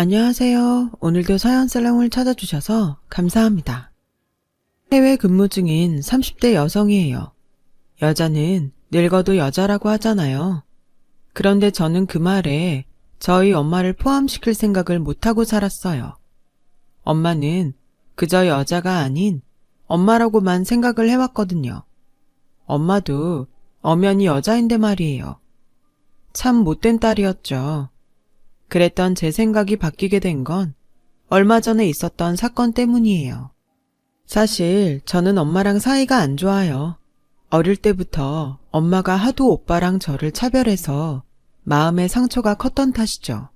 안녕하세요. 오늘도 서연살롱을 찾아주셔서 감사합니다. 해외 근무 중인 30대 여성이에요. 여자는 늙어도 여자라고 하잖아요. 그런데 저는 그 말에 저희 엄마를 포함시킬 생각을 못하고 살았어요. 엄마는 그저 여자가 아닌 엄마라고만 생각을 해왔거든요. 엄마도 엄연히 여자인데 말이에요. 참 못된 딸이었죠. 그랬던 제 생각이 바뀌게 된 건 얼마 전에 있었던 사건 때문이에요. 사실 저는 엄마랑 사이가 안 좋아요. 어릴 때부터 엄마가 하도 오빠랑 저를 차별해서 마음의 상처가 컸던 탓이죠.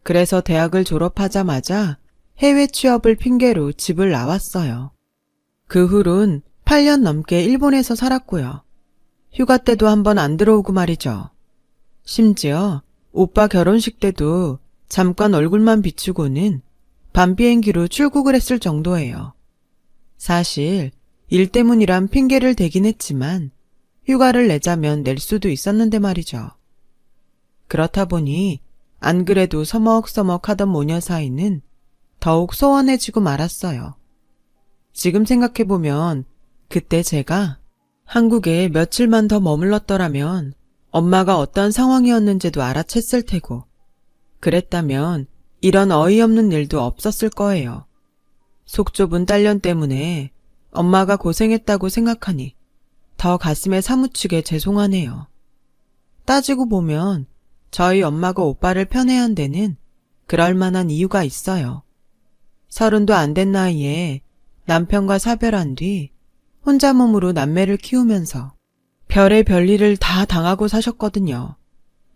그래서 대학을 졸업하자마자 해외 취업을 핑계로 집을 나왔어요. 그 후론 8년 넘게 일본에서 살았고요. 휴가 때도 한번 안 들어오고 말이죠. 심지어 오빠 결혼식 때도 잠깐 얼굴만 비추고는 밤 비행기로 출국을 했을 정도예요. 사실 일 때문이란 핑계를 대긴 했지만 휴가를 내자면 낼 수도 있었는데 말이죠. 그렇다 보니 안 그래도 서먹서먹하던 모녀 사이는 더욱 소원해지고 말았어요. 지금 생각해보면 그때 제가 한국에 며칠만 더 머물렀더라면 엄마가 어떤 상황이었는지도 알아챘을 테고, 그랬다면 이런 어이없는 일도 없었을 거예요. 속 좁은 딸년 때문에 엄마가 고생했다고 생각하니 더 가슴에 사무치게 죄송하네요. 따지고 보면 저희 엄마가 오빠를 편애한 데는 그럴 만한 이유가 있어요. 30도 안 된 나이에 남편과 사별한 뒤 혼자 몸으로 남매를 키우면서 별의 별일을 다 당하고 사셨거든요.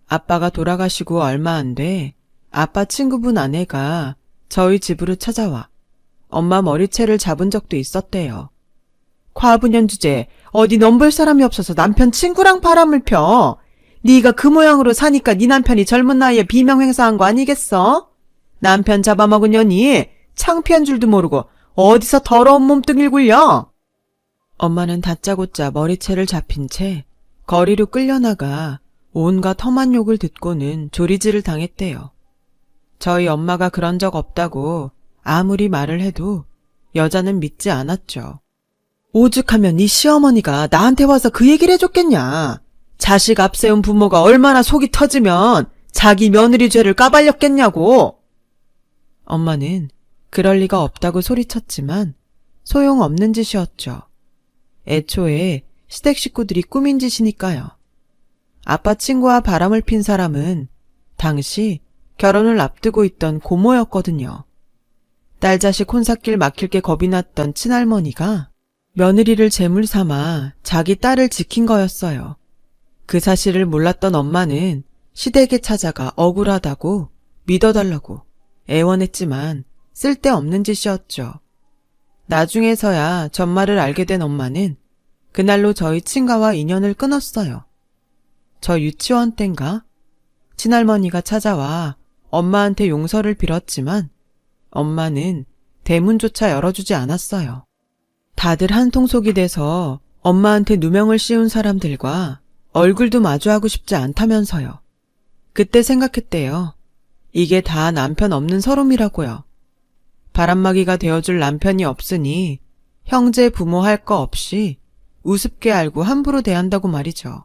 아빠가 돌아가시고 얼마 안 돼 아빠 친구분 아내가 저희 집으로 찾아와 엄마 머리채를 잡은 적도 있었대요. 과부년 주제, 어디 넘볼 사람이 없어서 남편 친구랑 바람을 펴. 네가 그 모양으로 사니까 네 남편이 젊은 나이에 비명 행사한 거 아니겠어? 남편 잡아먹은 년이 창피한 줄도 모르고 어디서 더러운 몸뚱이를 굴려? 엄마는 다짜고짜 머리채를 잡힌 채 거리로 끌려나가 온갖 험한 욕을 듣고는 조리질을 당했대요. 저희 엄마가 그런 적 없다고 아무리 말을 해도 여자는 믿지 않았죠. 오죽하면 네 시어머니가 나한테 와서 그 얘기를 해줬겠냐. 자식 앞세운 부모가 얼마나 속이 터지면 자기 며느리 죄를 까발렸겠냐고. 엄마는 그럴 리가 없다고 소리쳤지만 소용없는 짓이었죠. 애초에 시댁 식구들이 꾸민 짓이니까요. 아빠 친구와 바람을 핀 사람은 당시 결혼을 앞두고 있던 고모였거든요. 딸 자식 혼삿길 막힐 게 겁이 났던 친할머니가 며느리를 제물 삼아 자기 딸을 지킨 거였어요. 그 사실을 몰랐던 엄마는 시댁에 찾아가 억울하다고 믿어달라고 애원했지만 쓸데없는 짓이었죠. 나중에서야 전말을 알게 된 엄마는 그날로 저희 친가와 인연을 끊었어요. 저 유치원 땐가 친할머니가 찾아와 엄마한테 용서를 빌었지만 엄마는 대문조차 열어주지 않았어요. 다들 한통속이 돼서 엄마한테 누명을 씌운 사람들과 얼굴도 마주하고 싶지 않다면서요. 그때 생각했대요. 이게 다 남편 없는 서름이라고요. 바람막이가 되어줄 남편이 없으니 형제 부모 할 거 없이 우습게 알고 함부로 대한다고 말이죠.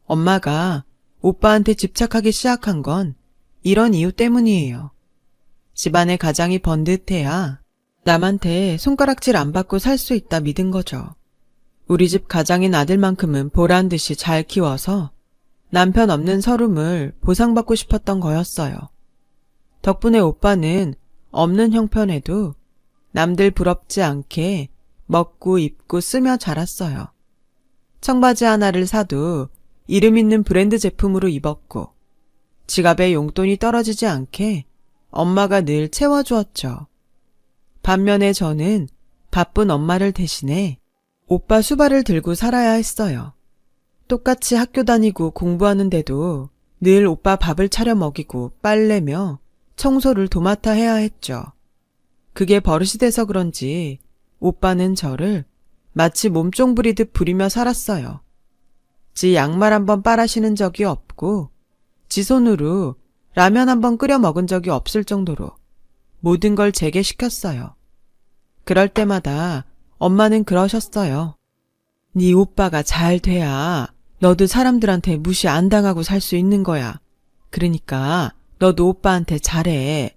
엄마가 오빠한테 집착하기 시작한 건 이런 이유 때문이에요. 집안의 가장이 번듯해야 남한테 손가락질 안 받고 살 수 있다 믿은 거죠. 우리 집 가장인 아들만큼은 보란듯이 잘 키워서 남편 없는 서름을 보상받고 싶었던 거였어요. 덕분에 오빠는 없는 형편에도 남들 부럽지 않게 먹고 입고 쓰며 자랐어요. 청바지 하나를 사도 이름 있는 브랜드 제품으로 입었고 지갑에 용돈이 떨어지지 않게 엄마가 늘 채워주었죠. 반면에 저는 바쁜 엄마를 대신해 오빠 수발을 들고 살아야 했어요. 똑같이 학교 다니고 공부하는데도 늘 오빠 밥을 차려 먹이고 빨래며 청소를 도맡아 해야 했죠. 그게 버릇이 돼서 그런지 오빠는 저를 마치 몸종 부리듯 부리며 살았어요. 지 양말 한번 빨아 신은 적이 없고 지 손으로 라면 한번 끓여 먹은 적이 없을 정도로 모든 걸 제게 시켰어요. 그럴 때마다 엄마는 그러셨어요. 네 오빠가 잘 돼야 너도 사람들한테 무시 안 당하고 살 수 있는 거야. 그러니까 너도 오빠한테 잘해.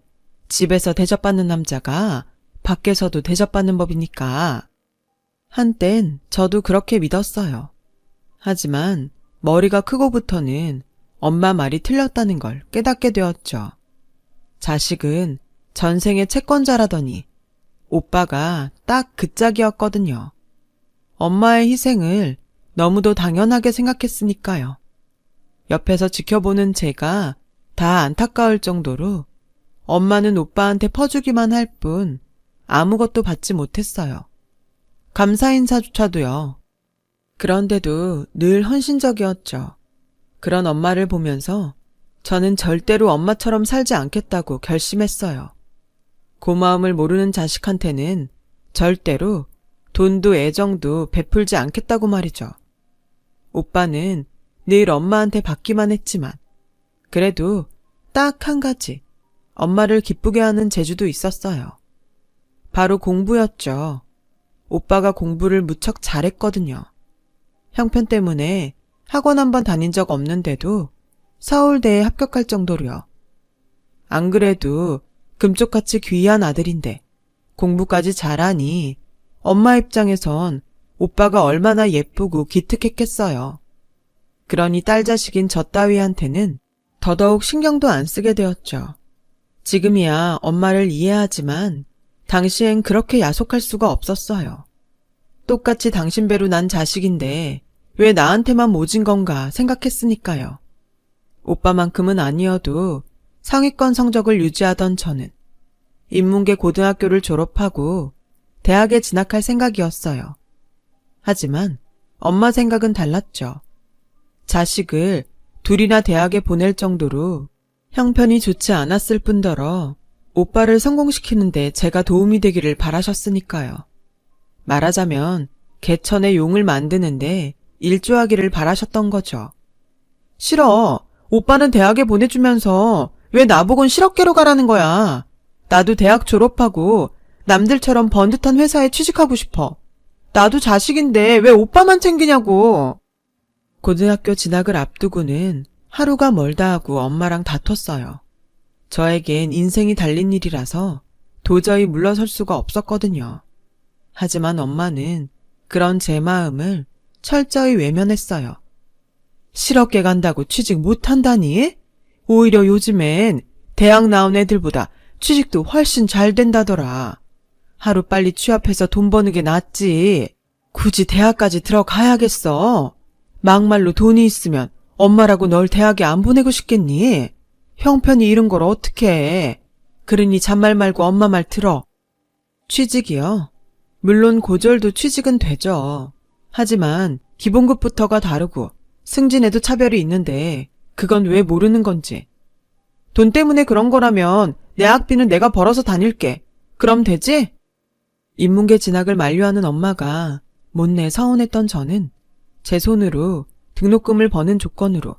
집에서 대접받는 남자가 밖에서도 대접받는 법이니까. 한땐 저도 그렇게 믿었어요. 하지만 머리가 크고부터는 엄마 말이 틀렸다는 걸 깨닫게 되었죠. 자식은 전생의 채권자라더니 오빠가 딱 그 짝이었거든요. 엄마의 희생을 너무도 당연하게 생각했으니까요. 옆에서 지켜보는 제가 다 안타까울 정도로 엄마는 오빠한테 퍼주기만 할 뿐 아무것도 받지 못했어요. 감사 인사조차도요. 그런데도 늘 헌신적이었죠. 그런 엄마를 보면서 저는 절대로 엄마처럼 살지 않겠다고 결심했어요. 고마움을 모르는 자식한테는 절대로 돈도 애정도 베풀지 않겠다고 말이죠. 오빠는 늘 엄마한테 받기만 했지만 그래도 딱 한 가지 엄마를 기쁘게 하는 재주도 있었어요. 바로 공부였죠. 오빠가 공부를 무척 잘했거든요. 형편 때문에 학원 한번 다닌 적 없는데도 서울대에 합격할 정도로요. 안 그래도 금쪽같이 귀한 아들인데 공부까지 잘하니 엄마 입장에선 오빠가 얼마나 예쁘고 기특했겠어요. 그러니 딸 자식인 저 따위한테는 더더욱 신경도 안 쓰게 되었죠. 지금이야 엄마를 이해하지만 당시엔 그렇게 야속할 수가 없었어요. 똑같이 당신 배로 난 자식인데 왜 나한테만 모진 건가 생각했으니까요. 오빠만큼은 아니어도 상위권 성적을 유지하던 저는 인문계 고등학교를 졸업하고 대학에 진학할 생각이었어요. 하지만 엄마 생각은 달랐죠. 자식을 둘이나 대학에 보낼 정도로 형편이 좋지 않았을 뿐더러 오빠를 성공시키는데 제가 도움이 되기를 바라셨으니까요. 말하자면 개천에 용을 만드는데 일조하기를 바라셨던 거죠. 싫어. 오빠는 대학에 보내주면서 왜 나보곤 실업계로 가라는 거야. 나도 대학 졸업하고 남들처럼 번듯한 회사에 취직하고 싶어. 나도 자식인데 왜 오빠만 챙기냐고. 고등학교 진학을 앞두고는 하루가 멀다 하고 엄마랑 다퉜어요. 저에겐 인생이 달린 일이라서 도저히 물러설 수가 없었거든요. 하지만 엄마는 그런 제 마음을 철저히 외면했어요. 실업계 간다고 취직 못한다니? 오히려 요즘엔 대학 나온 애들보다 취직도 훨씬 잘 된다더라. 하루빨리 취업해서 돈 버는 게 낫지. 굳이 대학까지 들어가야겠어. 막말로 돈이 있으면 엄마라고 널 대학에 안 보내고 싶겠니? 형편이 이런 걸 어떻게 해. 그러니 잔말 말고 엄마 말 들어. 취직이요? 물론 고졸도 취직은 되죠. 하지만 기본급부터가 다르고 승진에도 차별이 있는데 그건 왜 모르는 건지. 돈 때문에 그런 거라면 내 학비는 내가 벌어서 다닐게. 그럼 되지? 인문계 진학을 만류하는 엄마가 못내 서운했던 저는 제 손으로 등록금을 버는 조건으로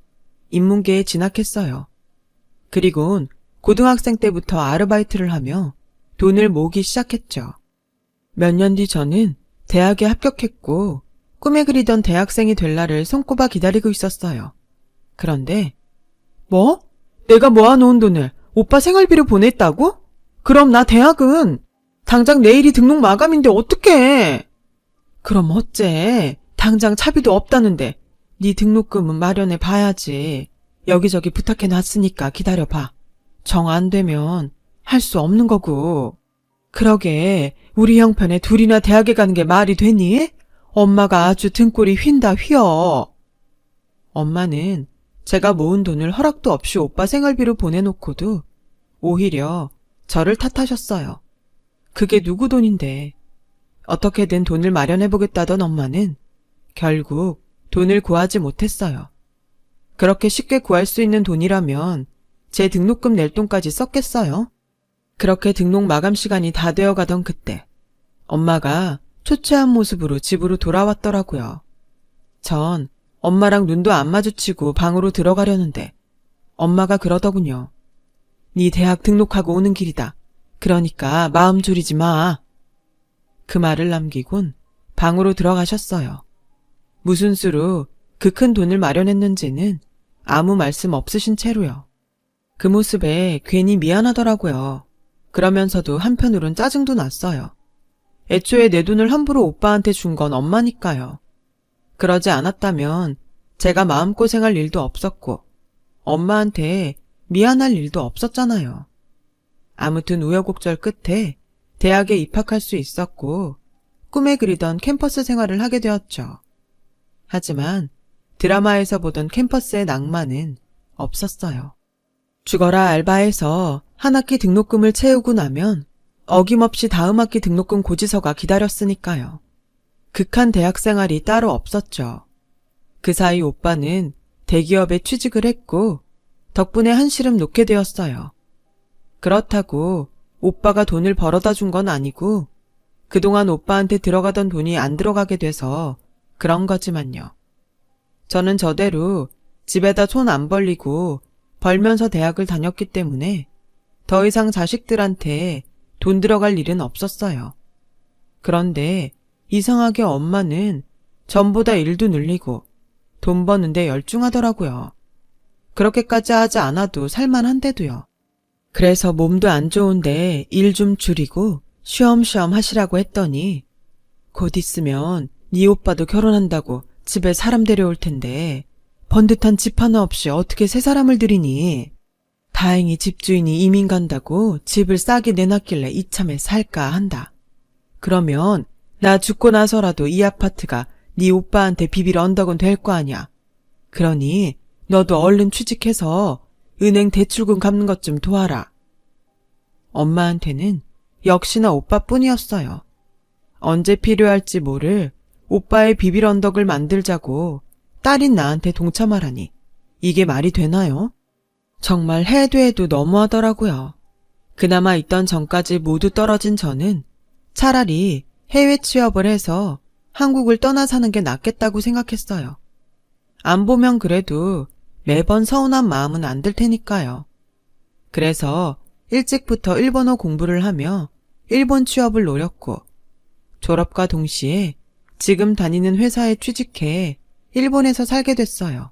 인문계에 진학했어요. 그리곤 고등학생 때부터 아르바이트를 하며 돈을 모으기 시작했죠. 몇 년 뒤 저는 대학에 합격했고 꿈에 그리던 대학생이 될 날을 손꼽아 기다리고 있었어요. 그런데 뭐? 내가 모아놓은 돈을 오빠 생활비로 보냈다고? 그럼 나 대학은 당장 내일이 등록 마감인데 어떡해? 그럼 어째? 당장 차비도 없다는데 네 등록금은 마련해 봐야지. 여기저기 부탁해놨으니까 기다려봐. 정 안 되면 할 수 없는 거고. 그러게 우리 형편에 둘이나 대학에 가는 게 말이 되니? 엄마가 아주 등골이 휜다 휘어. 엄마는 제가 모은 돈을 허락도 없이 오빠 생활비로 보내놓고도 오히려 저를 탓하셨어요. 그게 누구 돈인데. 어떻게든 돈을 마련해보겠다던 엄마는 결국 돈을 구하지 못했어요. 그렇게 쉽게 구할 수 있는 돈이라면 제 등록금 낼 돈까지 썼겠어요? 그렇게 등록 마감 시간이 다 되어가던 그때 엄마가 초췌한 모습으로 집으로 돌아왔더라고요. 전 엄마랑 눈도 안 마주치고 방으로 들어가려는데 엄마가 그러더군요. 네 대학 등록하고 오는 길이다. 그러니까 마음 졸이지 마. 그 말을 남기곤 방으로 들어가셨어요. 무슨 수로 그 큰 돈을 마련했는지는 아무 말씀 없으신 채로요. 그 모습에 괜히 미안하더라고요. 그러면서도 한편으론 짜증도 났어요. 애초에 내 돈을 함부로 오빠한테 준 건 엄마니까요. 그러지 않았다면 제가 마음고생할 일도 없었고 엄마한테 미안할 일도 없었잖아요. 아무튼 우여곡절 끝에 대학에 입학할 수 있었고 꿈에 그리던 캠퍼스 생활을 하게 되었죠. 하지만 드라마에서 보던 캠퍼스의 낭만은 없었어요. 죽어라 알바에서 한 학기 등록금을 채우고 나면 어김없이 다음 학기 등록금 고지서가 기다렸으니까요. 극한 대학 생활이 따로 없었죠. 그 사이 오빠는 대기업에 취직을 했고 덕분에 한시름 놓게 되었어요. 그렇다고 오빠가 돈을 벌어다 준 건 아니고 그동안 오빠한테 들어가던 돈이 안 들어가게 돼서 그런 거지만요. 저는 저대로 집에다 손 안 벌리고 벌면서 대학을 다녔기 때문에 더 이상 자식들한테 돈 들어갈 일은 없었어요. 그런데 이상하게 엄마는 전보다 일도 늘리고 돈 버는데 열중하더라고요. 그렇게까지 하지 않아도 살만한데도요. 그래서 몸도 안 좋은데 일 좀 줄이고 쉬엄쉬엄 하시라고 했더니 곧 있으면 네 오빠도 결혼한다고 집에 사람 데려올 텐데 번듯한 집 하나 없이 어떻게 세 사람을 들이니? 다행히 집주인이 이민 간다고 집을 싸게 내놨길래 이참에 살까 한다. 그러면 나 죽고 나서라도 이 아파트가 네 오빠한테 비빌 언덕은 될 거 아냐. 그러니 너도 얼른 취직해서 은행 대출금 갚는 것 좀 도와라. 엄마한테는 역시나 오빠뿐이었어요. 언제 필요할지 모를 오빠의 비빌 언덕을 만들자고 딸인 나한테 동참하라니 이게 말이 되나요? 정말 해도 해도 너무하더라고요. 그나마 있던 전까지 모두 떨어진 저는 차라리 해외 취업을 해서 한국을 떠나 사는 게 낫겠다고 생각했어요. 안 보면 그래도 매번 서운한 마음은 안 들 테니까요. 그래서 일찍부터 일본어 공부를 하며 일본 취업을 노렸고 졸업과 동시에 지금 다니는 회사에 취직해 일본에서 살게 됐어요.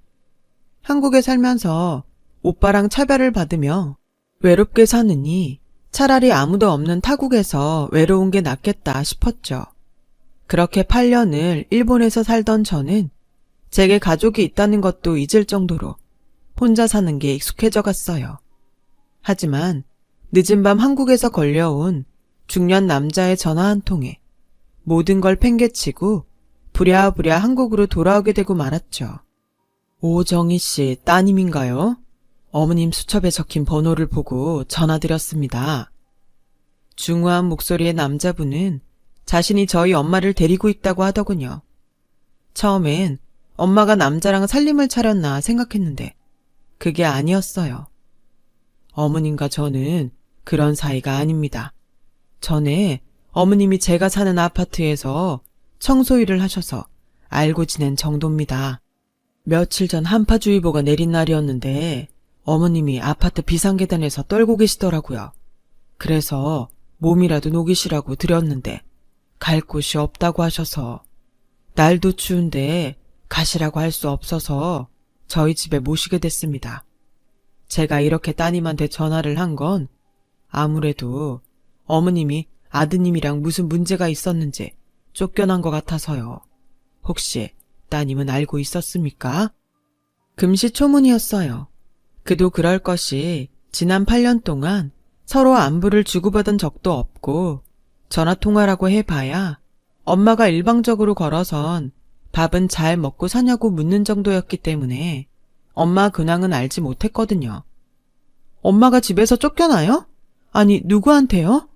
한국에 살면서 오빠랑 차별을 받으며 외롭게 사느니 차라리 아무도 없는 타국에서 외로운 게 낫겠다 싶었죠. 그렇게 8년을 일본에서 살던 저는 제게 가족이 있다는 것도 잊을 정도로 혼자 사는 게 익숙해져 갔어요. 하지만 늦은 밤 한국에서 걸려온 중년 남자의 전화 한 통에 모든 걸 팽개치고 부랴부랴 한국으로 돌아오게 되고 말았죠. 오정희 씨 따님인가요? 어머님 수첩에 적힌 번호를 보고 전화드렸습니다. 중후한 목소리의 남자분은 자신이 저희 엄마를 데리고 있다고 하더군요. 처음엔 엄마가 남자랑 살림을 차렸나 생각했는데 그게 아니었어요. 어머님과 저는 그런 사이가 아닙니다. 전에 어머님이 제가 사는 아파트에서 청소일을 하셔서 알고 지낸 정도입니다. 며칠 전 한파주의보가 내린 날이었는데 어머님이 아파트 비상계단에서 떨고 계시더라고요. 그래서 몸이라도 녹이시라고 드렸는데 갈 곳이 없다고 하셔서 날도 추운데 가시라고 할 수 없어서 저희 집에 모시게 됐습니다. 제가 이렇게 따님한테 전화를 한 건 아무래도 어머님이 아드님이랑 무슨 문제가 있었는지 쫓겨난 것 같아서요. 혹시 따님은 알고 있었습니까? 금시초문이었어요. 그도 그럴 것이 지난 8년 동안 서로 안부를 주고받은 적도 없고 전화통화라고 해봐야 엄마가 일방적으로 걸어선 밥은 잘 먹고 사냐고 묻는 정도였기 때문에 엄마 근황은 알지 못했거든요. 엄마가 집에서 쫓겨나요? 아니, 누구한테요?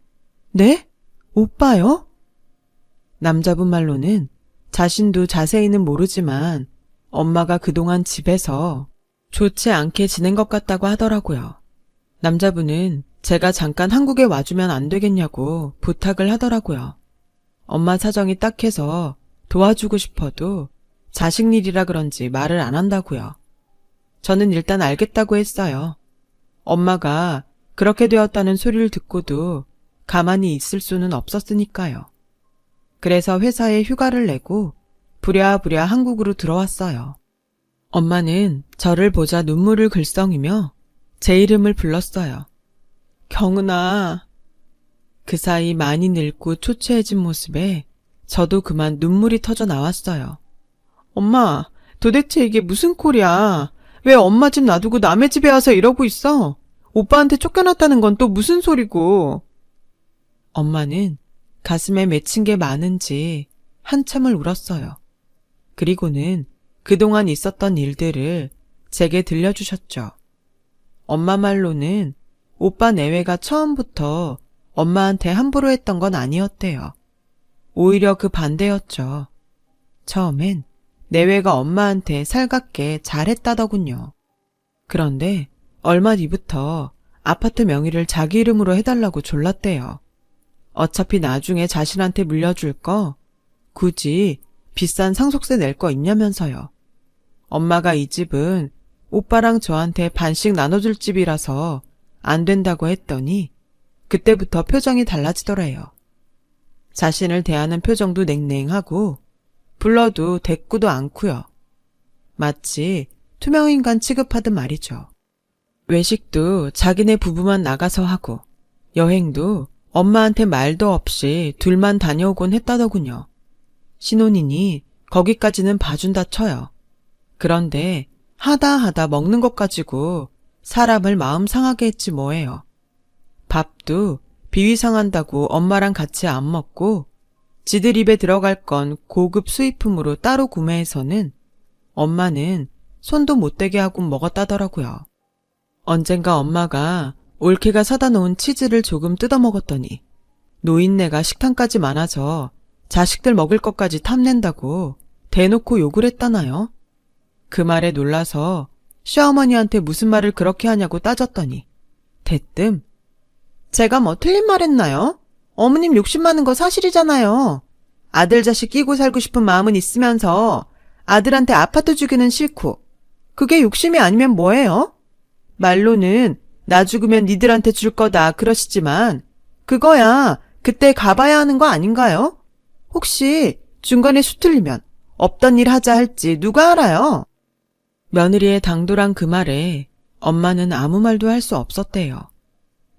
네? 오빠요? 남자분 말로는 자신도 자세히는 모르지만 엄마가 그동안 집에서 좋지 않게 지낸 것 같다고 하더라고요. 남자분은 제가 잠깐 한국에 와주면 안 되겠냐고 부탁을 하더라고요. 엄마 사정이 딱해서 도와주고 싶어도 자식 일이라 그런지 말을 안 한다고요. 저는 일단 알겠다고 했어요. 엄마가 그렇게 되었다는 소리를 듣고도 가만히 있을 수는 없었으니까요. 그래서 회사에 휴가를 내고 부랴부랴 한국으로 들어왔어요. 엄마는 저를 보자 눈물을 글썽이며 제 이름을 불렀어요. 경은아. 그 사이 많이 늙고 초췌해진 모습에 저도 그만 눈물이 터져 나왔어요. 엄마, 도대체 이게 무슨 꼴이야? 왜 엄마 집 놔두고 남의 집에 와서 이러고 있어? 오빠한테 쫓겨났다는 건 또 무슨 소리고? 엄마는 가슴에 맺힌 게 많은지 한참을 울었어요. 그리고는 그동안 있었던 일들을 제게 들려주셨죠. 엄마 말로는 오빠 내외가 처음부터 엄마한테 함부로 했던 건 아니었대요. 오히려 그 반대였죠. 처음엔 내외가 엄마한테 살갑게 잘했다더군요. 그런데 얼마 뒤부터 아파트 명의를 자기 이름으로 해달라고 졸랐대요. 어차피 나중에 자신한테 물려줄 거 굳이 비싼 상속세 낼 거 있냐면서요. 엄마가 이 집은 오빠랑 저한테 반씩 나눠줄 집이라서 안 된다고 했더니 그때부터 표정이 달라지더래요. 자신을 대하는 표정도 냉랭하고 불러도 대꾸도 않고요. 마치 투명인간 취급하듯 말이죠. 외식도 자기네 부부만 나가서 하고 여행도 엄마한테 말도 없이 둘만 다녀오곤 했다더군요. 신혼이니 거기까지는 봐준다 쳐요. 그런데 하다 먹는 것 가지고 사람을 마음 상하게 했지 뭐예요. 밥도 비위 상한다고 엄마랑 같이 안 먹고 지들 입에 들어갈 건 고급 수입품으로 따로 구매해서는 엄마는 손도 못 대게 하고 먹었다더라고요. 언젠가 엄마가 올케가 사다 놓은 치즈를 조금 뜯어 먹었더니 노인네가 식탐까지 많아져 자식들 먹을 것까지 탐낸다고 대놓고 욕을 했다나요? 그 말에 놀라서 시어머니한테 무슨 말을 그렇게 하냐고 따졌더니 대뜸 제가 뭐 틀린 말 했나요? 어머님 욕심 많은 거 사실이잖아요. 아들 자식 끼고 살고 싶은 마음은 있으면서 아들한테 아파트 주기는 싫고 그게 욕심이 아니면 뭐예요? 말로는 나 죽으면 니들한테 줄 거다 그러시지만 그거야 그때 가봐야 하는 거 아닌가요? 혹시 중간에 수틀리면 없던 일 하자 할지 누가 알아요? 며느리의 당돌한 그 말에 엄마는 아무 말도 할 수 없었대요.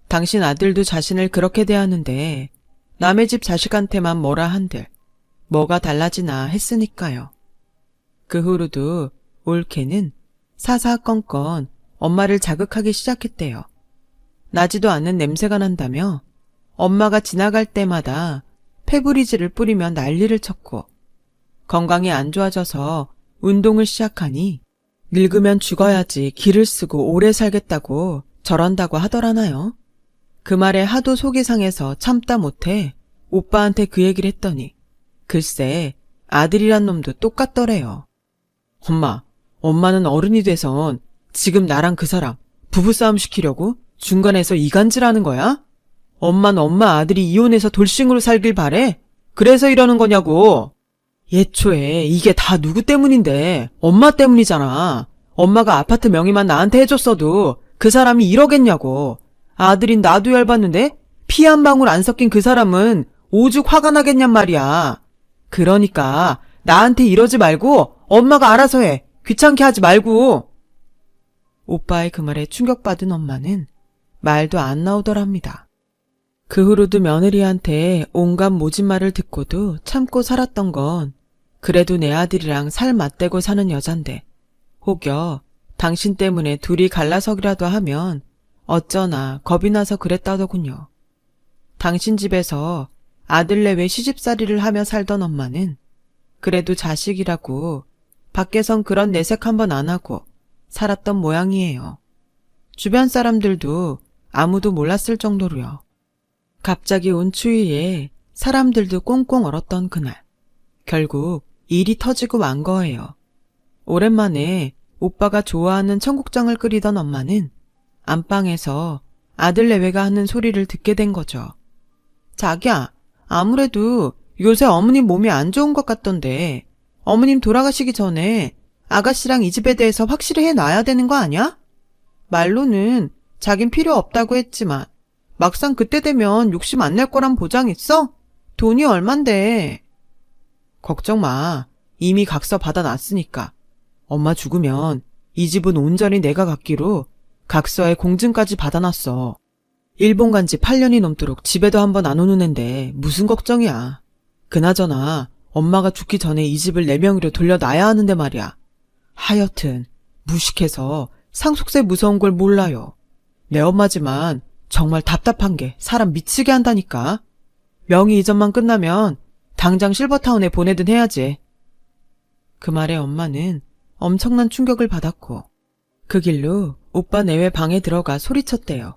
당신 아들도 자신을 그렇게 대하는데 남의 집 자식한테만 뭐라 한들 뭐가 달라지나 했으니까요. 그 후로도 올케는 사사건건 엄마를 자극하기 시작했대요. 나지도 않는 냄새가 난다며 엄마가 지나갈 때마다 페브리즈를 뿌리며 난리를 쳤고 건강이 안 좋아져서 운동을 시작하니 늙으면 죽어야지 기를 쓰고 오래 살겠다고 저런다고 하더라나요. 그 말에 하도 속이 상해서 참다 못해 오빠한테 그 얘기를 했더니 글쎄 아들이란 놈도 똑같더래요. 엄마는 어른이 돼선 지금 나랑 그 사람 부부싸움 시키려고 중간에서 이간질하는 거야? 엄마는 엄마 아들이 이혼해서 돌싱으로 살길 바래? 그래서 이러는 거냐고. 예초에 이게 다 누구 때문인데 엄마 때문이잖아. 엄마가 아파트 명의만 나한테 해줬어도 그 사람이 이러겠냐고. 아들인 나도 열받는데 피 한 방울 안 섞인 그 사람은 오죽 화가 나겠냔 말이야. 그러니까 나한테 이러지 말고 엄마가 알아서 해. 귀찮게 하지 말고. 오빠의 그 말에 충격받은 엄마는 말도 안 나오더랍니다. 그 후로도 며느리한테 온갖 모진 말을 듣고도 참고 살았던 건 그래도 내 아들이랑 살 맞대고 사는 여잔데 혹여 당신 때문에 둘이 갈라서기라도 하면 어쩌나 겁이 나서 그랬다더군요. 당신 집에서 아들 내외 시집살이를 하며 살던 엄마는 그래도 자식이라고 밖에선 그런 내색 한번 안 하고 살았던 모양이에요. 주변 사람들도 아무도 몰랐을 정도로요. 갑자기 온 추위에 사람들도 꽁꽁 얼었던 그날 결국 일이 터지고 만 거예요. 오랜만에 오빠가 좋아하는 청국장을 끓이던 엄마는 안방에서 아들 내외가 하는 소리를 듣게 된 거죠. 자기야, 아무래도 요새 어머님 몸이 안 좋은 것 같던데 어머님 돌아가시기 전에 아가씨랑 이 집에 대해서 확실히 해놔야 되는 거 아니야? 말로는 자긴 필요 없다고 했지만 막상 그때 되면 욕심 안 낼 거란 보장 있어? 돈이 얼만데. 걱정 마. 이미 각서 받아놨으니까. 엄마 죽으면 이 집은 온전히 내가 갖기로 각서에 공증까지 받아놨어. 일본 간 지 8년이 넘도록 집에도 한 번 안 오는 앤데 무슨 걱정이야. 그나저나 엄마가 죽기 전에 이 집을 내 명의로 돌려놔야 하는데 말이야. 하여튼 무식해서 상속세 무서운 걸 몰라요. 내 엄마지만 정말 답답한 게 사람 미치게 한다니까. 명의 이전만 끝나면 당장 실버타운에 보내든 해야지. 그 말에 엄마는 엄청난 충격을 받았고 그 길로 오빠 내외 방에 들어가 소리쳤대요.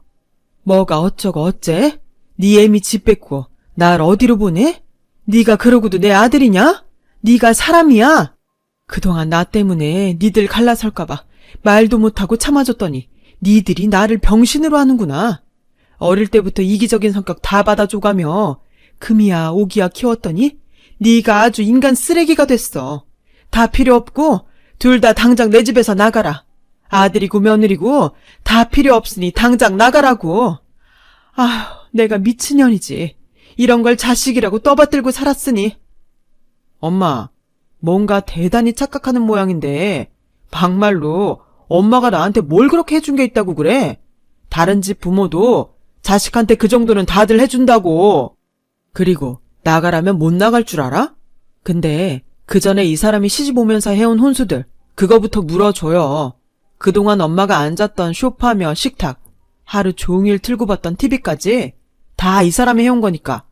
뭐가 어쩌고 어째? 네 애미 집 뺏고 날 어디로 보내? 네가 그러고도 내 아들이냐? 네가 사람이야? 그동안 나 때문에 니들 갈라설까봐 말도 못하고 참아줬더니 니들이 나를 병신으로 하는구나. 어릴 때부터 이기적인 성격 다 받아줘가며 금이야 오기야 키웠더니 네가 아주 인간 쓰레기가 됐어. 다 필요 없고 둘 다 당장 내 집에서 나가라. 아들이고 며느리고 다 필요 없으니 당장 나가라고. 아휴, 내가 미친년이지. 이런 걸 자식이라고 떠받들고 살았으니. 엄마, 뭔가 대단히 착각하는 모양인데 막말로 엄마가 나한테 뭘 그렇게 해준 게 있다고 그래? 다른 집 부모도 자식한테 그 정도는 다들 해준다고. 그리고 나가라면 못 나갈 줄 알아? 근데 그 전에 이 사람이 시집 오면서 해온 혼수들 그거부터 물어줘요. 그동안 엄마가 앉았던 소파며 식탁, 하루 종일 틀고 봤던 TV까지 다 이 사람이 해온 거니까.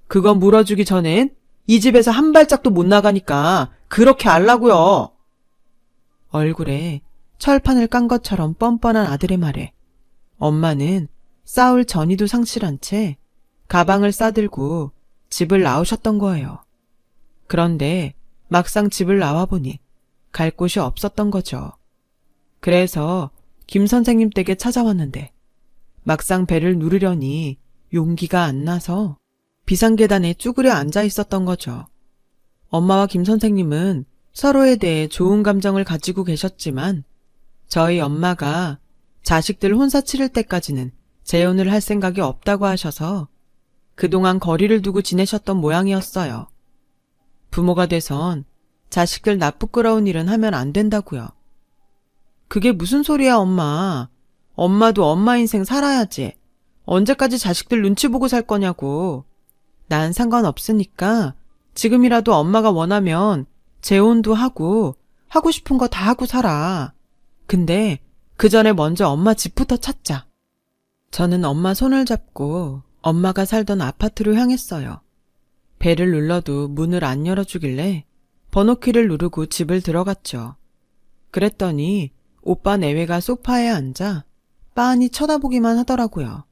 그거 물어주기 전엔 이 집에서 한 발짝도 못 나가니까 그렇게 알라고요. 얼굴에 철판을 깐 것처럼 뻔뻔한 아들의 말에 엄마는 싸울 전의도 상실한 채 가방을 싸들고 집을 나오셨던 거예요. 그런데 막상 집을 나와보니 갈 곳이 없었던 거죠. 그래서 김 선생님 댁에 찾아왔는데 막상 배를 누르려니 용기가 안 나서 비상계단에 쭈그려 앉아 있었던 거죠. 엄마와 김 선생님은 서로에 대해 좋은 감정을 가지고 계셨지만 저희 엄마가 자식들 혼사 치를 때까지는 재혼을 할 생각이 없다고 하셔서 그동안 거리를 두고 지내셨던 모양이었어요. 부모가 돼선 자식들 나쁘끄러운 일은 하면 안 된다고요. 그게 무슨 소리야, 엄마. 엄마도 엄마 인생 살아야지. 언제까지 자식들 눈치 보고 살 거냐고. 난 상관없으니까 지금이라도 엄마가 원하면 재혼도 하고 싶은 거 다 하고 살아. 근데 그 전에 먼저 엄마 집부터 찾자. 저는 엄마 손을 잡고 엄마가 살던 아파트로 향했어요. 배를 눌러도 문을 안 열어주길래 번호키를 누르고 집을 들어갔죠. 그랬더니 오빠 내외가 소파에 앉아 빤히 쳐다보기만 하더라고요.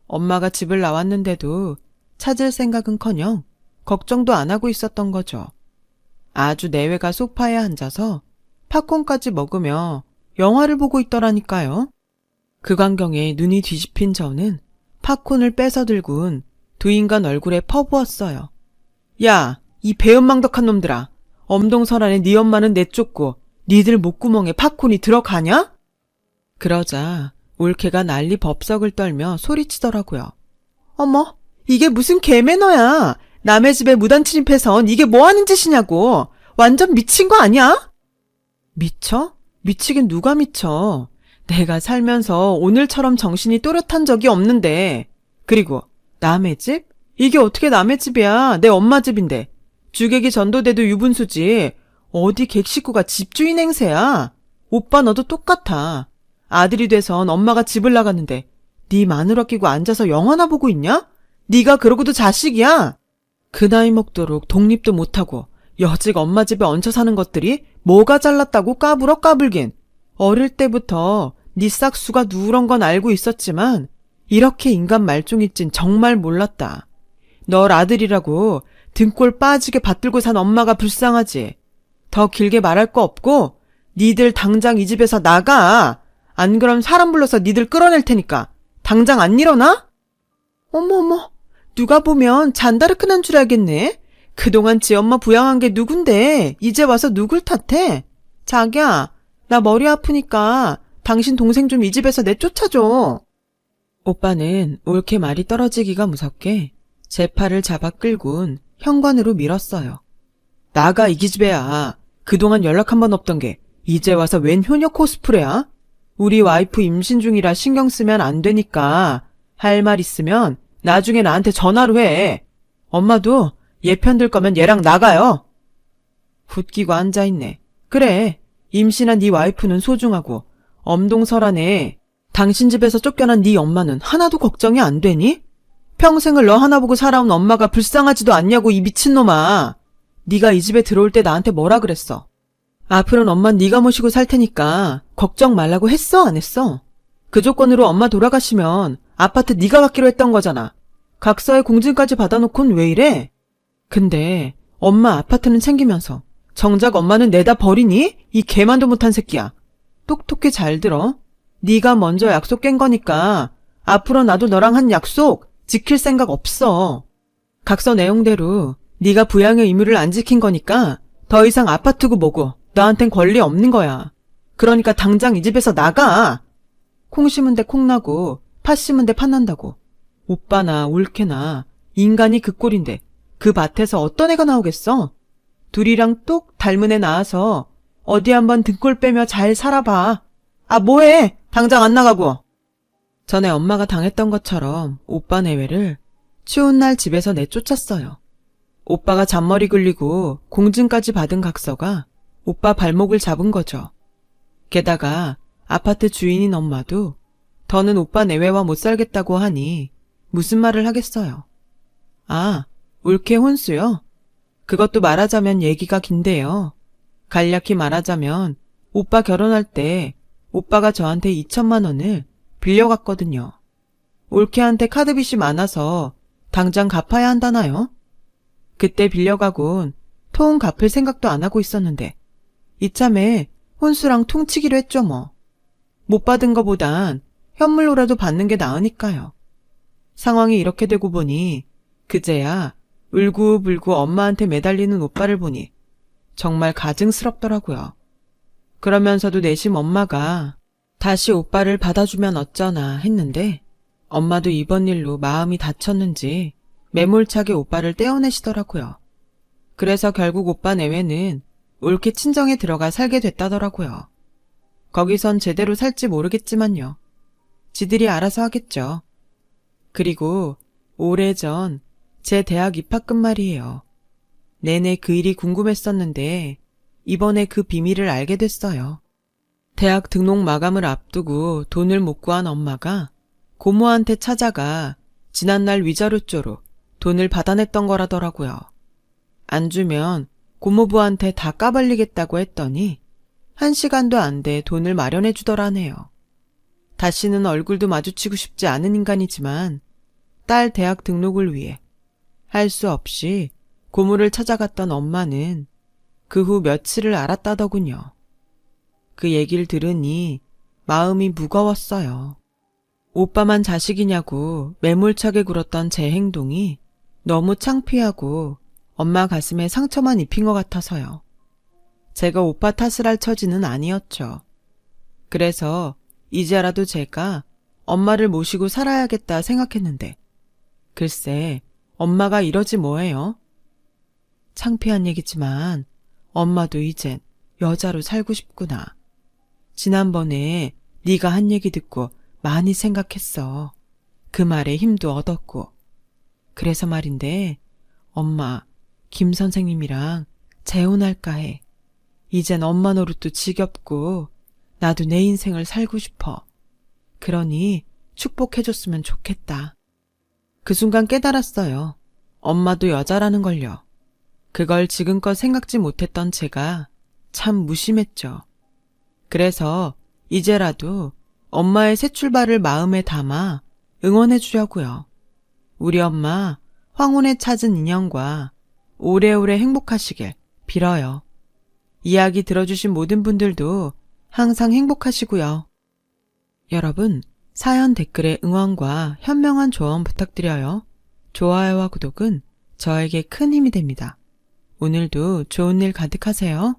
엄마가 집을 나왔는데도 찾을 생각은커녕 걱정도 안 하고 있었던 거죠. 아주 내외가 소파에 앉아서 팝콘까지 먹으며 영화를 보고 있더라니까요. 그 광경에 눈이 뒤집힌 저는 팝콘을 뺏어 들고는 두 인간 얼굴에 퍼부었어요. 야, 이 배은망덕한 놈들아. 엄동설안에 네 엄마는 내쫓고 니들 목구멍에 팝콘이 들어가냐? 그러자 올케가 난리 법석을 떨며 소리치더라고요. 어머, 이게 무슨 개매너야. 남의 집에 무단 침입해선 이게 뭐하는 짓이냐고. 완전 미친 거 아니야? 미쳐? 미치긴 누가 미쳐. 내가 살면서 오늘처럼 정신이 또렷한 적이 없는데. 그리고 남의 집? 이게 어떻게 남의 집이야. 내 엄마 집인데. 주객이 전도돼도 유분수지. 어디 객식구가 집주인 행세야. 오빠 너도 똑같아. 아들이 돼선 엄마가 집을 나갔는데 네 마누라 끼고 앉아서 영화나 보고 있냐? 네가 그러고도 자식이야. 그 나이 먹도록 독립도 못하고 여직 엄마 집에 얹혀 사는 것들이 뭐가 잘났다고 까불어 까불긴. 어릴 때부터 네 싹수가 누런 건 알고 있었지만 이렇게 인간 말종이 찐 정말 몰랐다. 널 아들이라고 등골 빠지게 받들고 산 엄마가 불쌍하지. 더 길게 말할 거 없고 니들 당장 이 집에서 나가. 안 그럼 사람 불러서 니들 끌어낼 테니까 당장 안 일어나? 어머머, 누가 보면 잔다르크 난 줄 알겠네. 그동안 지 엄마 부양한 게 누군데 이제 와서 누굴 탓해? 자기야, 나 머리 아프니까 당신 동생 좀 이 집에서 내쫓아줘. 오빠는 옳게 말이 떨어지기가 무섭게 제 팔을 잡아 끌곤 현관으로 밀었어요. 나가 이 기집애야. 그동안 연락 한 번 없던 게 이제 와서 웬 효녀 코스프레야? 우리 와이프 임신 중이라 신경 쓰면 안 되니까 할 말 있으면 나중에 나한테 전화로 해. 엄마도 얘 편들 거면 얘랑 나가요. 굳기고 앉아있네. 그래, 임신한 네 와이프는 소중하고 엄동설하네. 당신 집에서 쫓겨난 네 엄마는 하나도 걱정이 안 되니? 평생을 너 하나 보고 살아온 엄마가 불쌍하지도 않냐고, 이 미친놈아. 네가 이 집에 들어올 때 나한테 뭐라 그랬어? 앞으로는 엄만 네가 모시고 살 테니까 걱정 말라고 했어, 안 했어? 그 조건으로 엄마 돌아가시면 아파트 네가 갖기로 했던 거잖아. 각서에 공증까지 받아놓고는 왜 이래? 근데 엄마 아파트는 챙기면서 정작 엄마는 내다 버리니? 이 개만도 못한 새끼야. 똑똑히 잘 들어. 네가 먼저 약속 깬 거니까 앞으로 나도 너랑 한 약속 지킬 생각 없어. 각서 내용대로 네가 부양의 의무를 안 지킨 거니까 더 이상 아파트고 뭐고 너한텐 권리 없는 거야. 그러니까 당장 이 집에서 나가. 콩 심은 데 콩 나고 팥 심은 데 팥 난다고. 오빠나 올케나 인간이 그 꼴인데 그 밭에서 어떤 애가 나오겠어? 둘이랑 똑 닮은 애 낳아서 어디 한번 등골 빼며 잘 살아봐. 아, 뭐해? 당장 안 나가고. 전에 엄마가 당했던 것처럼 오빠 내외를 추운 날 집에서 내쫓았어요. 오빠가 잔머리 굴리고 공증까지 받은 각서가 오빠 발목을 잡은 거죠. 게다가 아파트 주인인 엄마도 더는 오빠 내외와 못 살겠다고 하니 무슨 말을 하겠어요. 아, 올케 혼수요? 그것도 말하자면 얘기가 긴데요. 간략히 말하자면 오빠 결혼할 때 오빠가 저한테 2천만 원을 빌려갔거든요. 올케한테 카드빚이 많아서 당장 갚아야 한다나요? 그때 빌려가곤 통 갚을 생각도 안 하고 있었는데 이참에 혼수랑 퉁치기로 했죠 뭐. 못 받은 거보단 현물로라도 받는 게 나으니까요. 상황이 이렇게 되고 보니 그제야 울고불고 엄마한테 매달리는 오빠를 보니 정말 가증스럽더라고요. 그러면서도 내심 엄마가 다시 오빠를 받아주면 어쩌나 했는데 엄마도 이번 일로 마음이 다쳤는지 매몰차게 오빠를 떼어내시더라고요. 그래서 결국 오빠 내외는 올케 친정에 들어가 살게 됐다더라고요. 거기선 제대로 살지 모르겠지만요. 지들이 알아서 하겠죠. 그리고 오래전 제 대학 입학금 말이에요. 내내 그 일이 궁금했었는데 이번에 그 비밀을 알게 됐어요. 대학 등록 마감을 앞두고 돈을 못 구한 엄마가 고모한테 찾아가 지난날 위자료조로 돈을 받아냈던 거라더라고요. 안 주면 고모부한테 다 까발리겠다고 했더니 1시간도 안 돼 돈을 마련해 주더라네요. 다시는 얼굴도 마주치고 싶지 않은 인간이지만 딸 대학 등록을 위해 할 수 없이 고모를 찾아갔던 엄마는 그 후 며칠을 알았다더군요. 그 얘기를 들으니 마음이 무거웠어요. 오빠만 자식이냐고 매몰차게 굴었던 제 행동이 너무 창피하고 엄마 가슴에 상처만 입힌 것 같아서요. 제가 오빠 탓을 할 처지는 아니었죠. 그래서 이제라도 제가 엄마를 모시고 살아야겠다 생각했는데 글쎄 엄마가 이러지 뭐예요? 창피한 얘기지만 엄마도 이젠 여자로 살고 싶구나. 지난번에 네가 한 얘기 듣고 많이 생각했어. 그 말에 힘도 얻었고. 그래서 말인데 엄마 김 선생님이랑 재혼할까 해. 이젠 엄마 노릇도 지겹고 나도 내 인생을 살고 싶어. 그러니 축복해줬으면 좋겠다. 그 순간 깨달았어요. 엄마도 여자라는 걸요. 그걸 지금껏 생각지 못했던 제가 참 무심했죠. 그래서 이제라도 엄마의 새 출발을 마음에 담아 응원해 주려고요. 우리 엄마 황혼에 찾은 인연과 오래오래 행복하시길 빌어요. 이야기 들어주신 모든 분들도 항상 행복하시고요. 여러분, 사연 댓글에 응원과 현명한 조언 부탁드려요. 좋아요와 구독은 저에게 큰 힘이 됩니다. 오늘도 좋은 일 가득하세요.